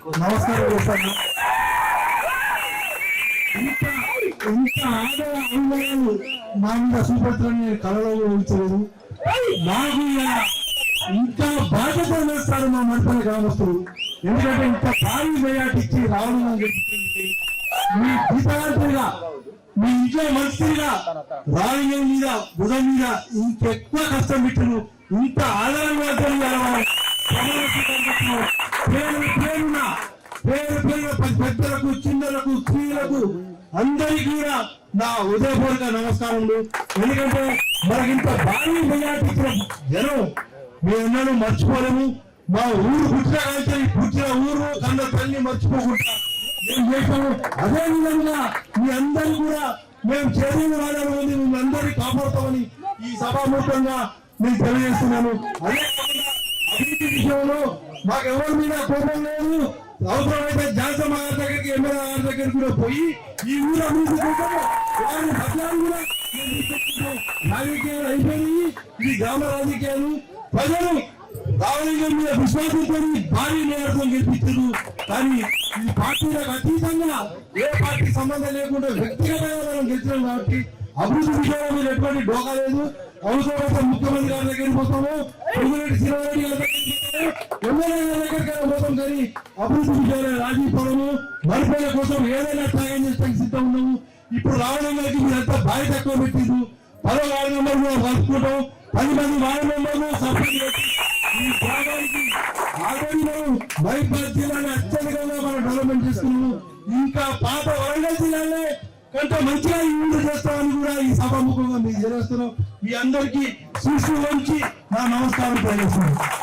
నమస్కారం చేస్తాను. ఇంత ఆదరణ అనుభవాలు నా మీద చూపెట్టని కళలో ఊహించలేదు. నాకు ఇంకా బాధ్యత వేస్తారు మా మంత్రుల గ్రామస్తులు. ఎందుకంటే ఇంత భారీ మెజార్టీ ఇచ్చి రావడం జరుగుతుంది. మీ గీతగా మీ ఇంట్లో మంత్రిగా రాజకీయ మీద బుధం మీద ఇంకెక్కువ కష్టం పెట్టిను. ఇంత ఆదరణ పెద్దలకు చిన్నలకు స్త్రీలకు అందరికీ కూడా నా హృదయపూర్వక నమస్కారములు. ఎందుకంటే మనకి ఇంత భారీ మెజార్టీ ఇచ్చిన జనం మీ అందరూ మర్చిపోలేము. మా ఊరు పుట్టిన ఊరు కన్న తల్లి మర్చిపోకుండా మేము చేసాము. అదే విధంగా మీ అందరూ కూడా మేము చర్యలు రాజాలని మీ అందరినీ కాపాడుతామని ఈ సభాముఖంగా మీకు తెలియజేస్తున్నాను. అదే కాకుండా అభివృద్ధి విషయంలో మాకు ఎవరి మీద కోపం లేదు. అవసరమైతే జాన్సమ్మ గారి దగ్గరికి ఎమ్మెల్యే గారి దగ్గరికి కూడా పోయి ఈ ఊరు అభివృద్ధి కోసం వారి పద్యాలు కూడా రాజకీయాలు అయిపోయి ఇది గ్రామ రాజకీయాలు ప్రజలు రాజకీయం మీద విశ్వాసంతో భారీ నేతృత్వం గెలిపించారు. కానీ ఈ పార్టీలకు అతీతంగా ఏ పార్టీ సంబంధం లేకుండా వ్యక్తిగతంగా మనం గెలిచినాం కాబట్టి అభివృద్ధి విషయంలో మీరు ఎటువంటి డోకా లేదు. అవసరమైతే ముఖ్యమంత్రి గారి దగ్గరికి పోతాము, పొంగులేటి శ్రీరారెడ్డి గారి దగ్గరికి పోతాము, ఎమ్మెల్యే గారి దగ్గరికి పోతాం. కానీ అభివృద్ధి విషయంలో రాజీ పడము, మరిపోయిన కోసం ఏదైనా త్యాగం చేసడానికి సిద్ధం ఉన్నాము. ఇప్పుడు రావడం గారికి మీరంతా బాధ్యత తక్కువ పెట్టిండు. 10 వార్డు మెంబర్ కూడా కలుపుకుంటాం, 10 మంది వార్డు మెంబర్లు సర్పంచ్ ఈ గ్రామానికి ఆల్రెడీ మనం మైబాద్ జిల్లాని అత్యధికంగా మనం డెవలప్మెంట్ చేసుకున్నాము. ఇంకా పాత వరంగల్ జిల్లానే కంటే మంచిగా ఈ ఊరు చేస్తామని కూడా ఈ సభాముఖంగా మీకు తెలియజేస్తున్నాం. మీ అందరికీ సృష్టి వంచి నా నమస్కారం తెలియజేస్తున్నాను.